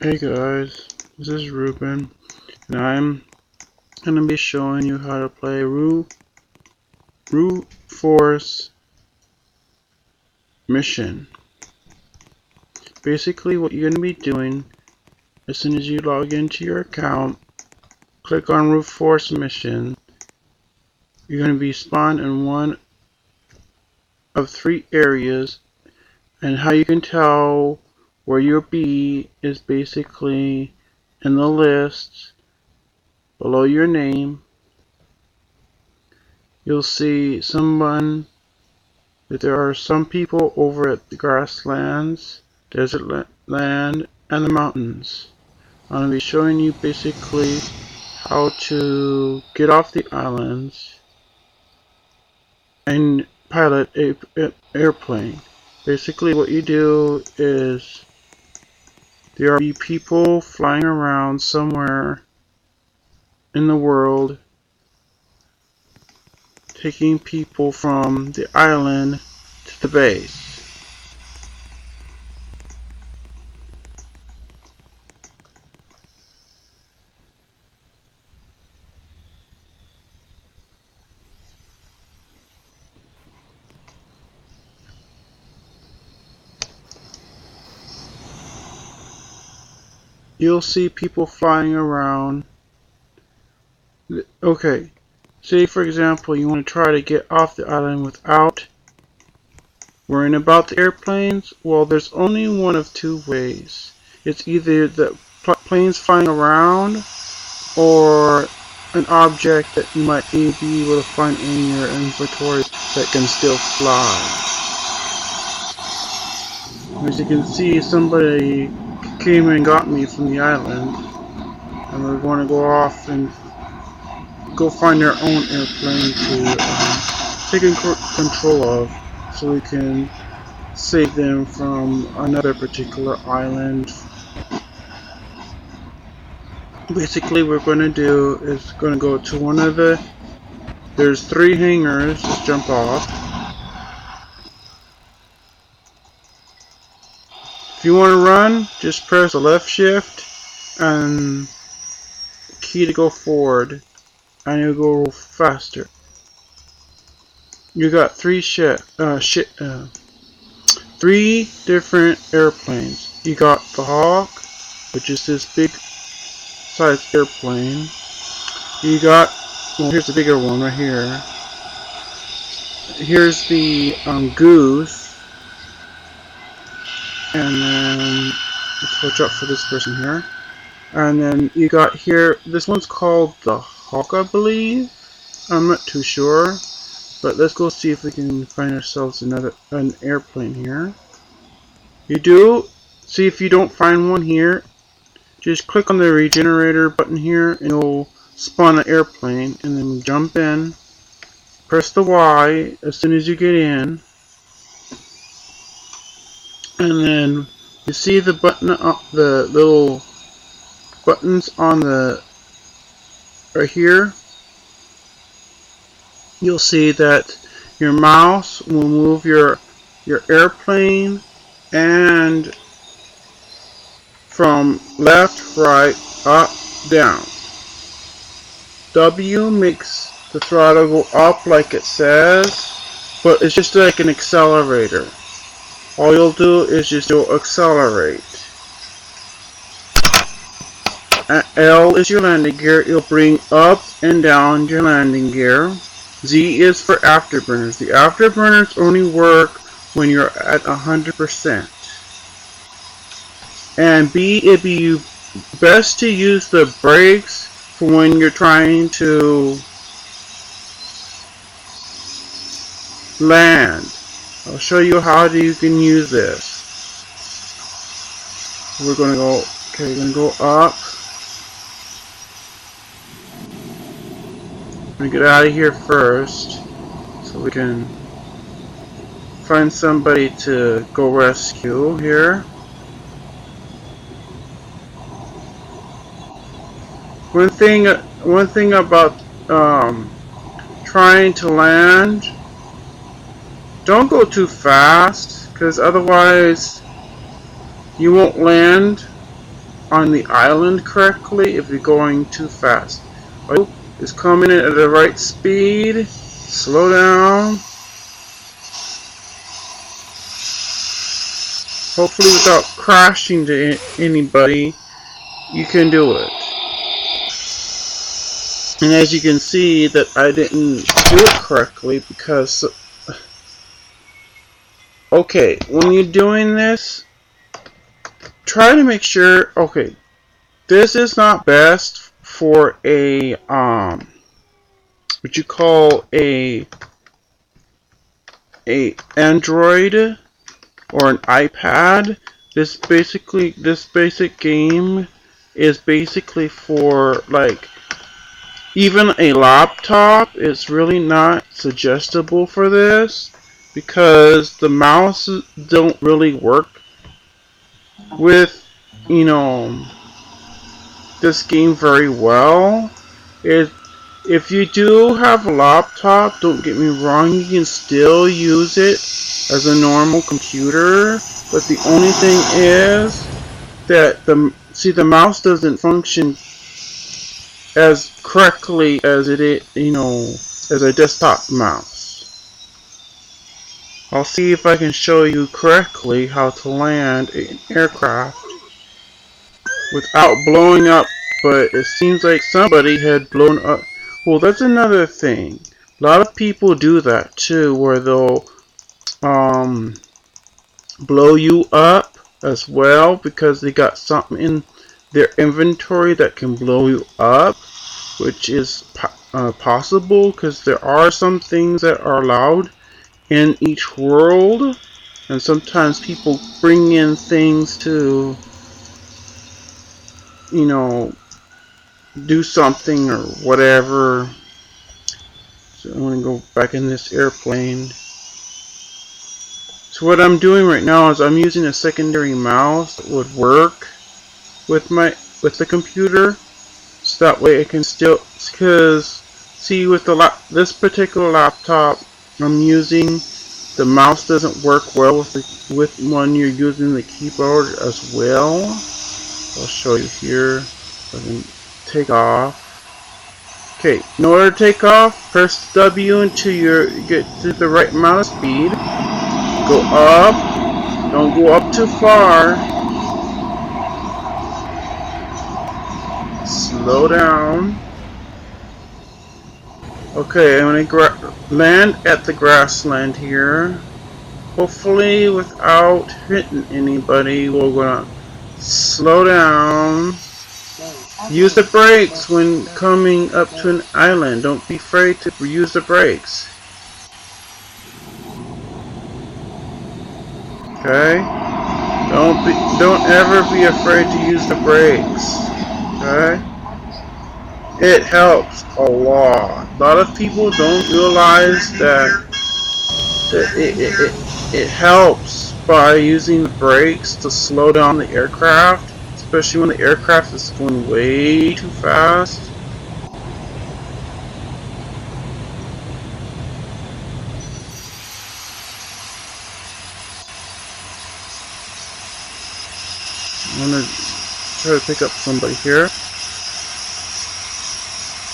Hey guys, this is Ruben, and I'm going to be showing you how to play RO Force mission. Basically what you're going to be doing, as soon as you log into your account, click on RO Force mission. You're going to be spawned in one of 3 areas, and how you can tell where you'll be is basically in the list below your name. You'll see someone that there are some people over at the grasslands, desert land, and the mountains. I'm going to be showing you basically how to get off the islands and pilot an airplane. Basically what you do is there will be people flying around somewhere in the world, taking people from the island to the base. You'll see people flying around. Okay, say for example you want to try to get off the island without worrying about the airplanes. Well, there's only one of 2 ways. It's either the planes flying around or an object that you might be able to find in your inventory that can still fly. As you can see, somebody came and got me from the island, and we're going to go off and go find their own airplane to take control of, so we can save them from another particular island. Basically what we're going to do is going to go to one of there's 3 hangars. Just jump off. If you want to run, just press the left shift and key to go forward, and you'll go faster. You got 3 different airplanes. You got the Hawk, which is this big size airplane. You got, well, here's the bigger one right here. Here's the Goose. And then let's watch out for this person here. And then you got here, this one's called the Hawk, I believe. I'm not too sure, but let's go see if we can find ourselves an airplane here. You do see, if you don't find one here, just click on the regenerator button here and it'll spawn an airplane, and then jump in, press the Y as soon as you get in, and then you see the button up, the little buttons on the right here. You'll see that your mouse will move your airplane and from left, right, up, down. W makes the throttle go up like it says, but it's just like an accelerator. All you'll do is just accelerate. L is your landing gear. It'll bring up and down your landing gear. Z is for afterburners. The afterburners only work when you're at 100%. And B, it'd be best to use the brakes for when you're trying to land. I'll show you how you can use this. We're going to go, okay, we're going to go up. I'm going to get out of here first so we can find somebody to go rescue here. One thing about trying to land, don't go too fast, because otherwise you won't land on the island correctly if you're going too fast. Oh, it's coming in at the right speed. Slow down. Hopefully without crashing to anybody, you can do it. And as you can see that I didn't do it correctly because... Okay, when you're doing this, try to make sure... Okay, this is not best for a, what you call a Android or an iPad. This basic game is basically for, like, even a laptop is really not suggestible for this because the mouse don't really work with, you know, this game very well. If you do have a laptop, don't get me wrong, you can still use it as a normal computer, but the only thing is that the mouse doesn't function as correctly as as a desktop mouse. I'll see if I can show you correctly how to land an aircraft without blowing up, but it seems like somebody had blown up. Well, that's another thing. A lot of people do that too, where they'll blow you up as well because they got something in their inventory that can blow you up, which is possible because there are some things that are allowed in each world, and sometimes people bring in things to, you know, do something or whatever. So I'm going to go back in this airplane. So what I'm doing right now is I'm using a secondary mouse that would work with the computer, so that way I can still, because see with this particular laptop I'm using, the mouse doesn't work well with when you're using the keyboard as well. I'll show you here. I can take off. Okay, in order to take off, press W until you get to the right amount of speed. Go up. Don't go up too far. Slow down. Okay, I'm going to land at the grassland here. Hopefully without hitting anybody. We're going to slow down. Use the brakes when coming up to an island. Don't be afraid to use the brakes. Okay? Don't ever be afraid to use the brakes. Okay? It helps a lot. A lot of people don't realize that it helps by using the brakes to slow down the aircraft, especially when the aircraft is going way too fast. I'm going to try to pick up somebody here.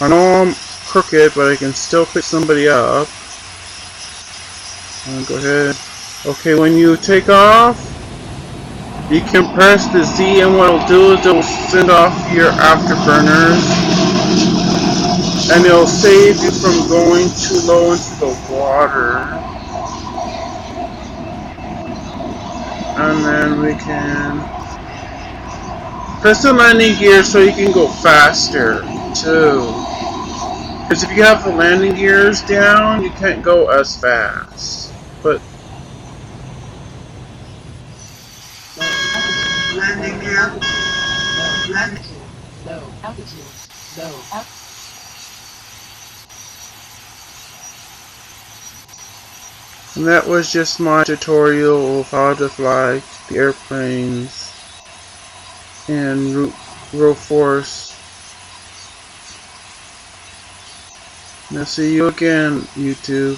I know I'm crooked, but I can still pick somebody up. Go ahead. Okay, when you take off, you can press the Z, and what it'll do is it'll send off your afterburners, and it'll save you from going too low into the water. And then we can press the landing gear so you can go faster too. Because if you have the landing gears down, you can't go as fast. But landing gear, latitude, low altitude, low altitude. And that was just my tutorial of how to fly the airplanes in RO Force. And I'll see you again, YouTube.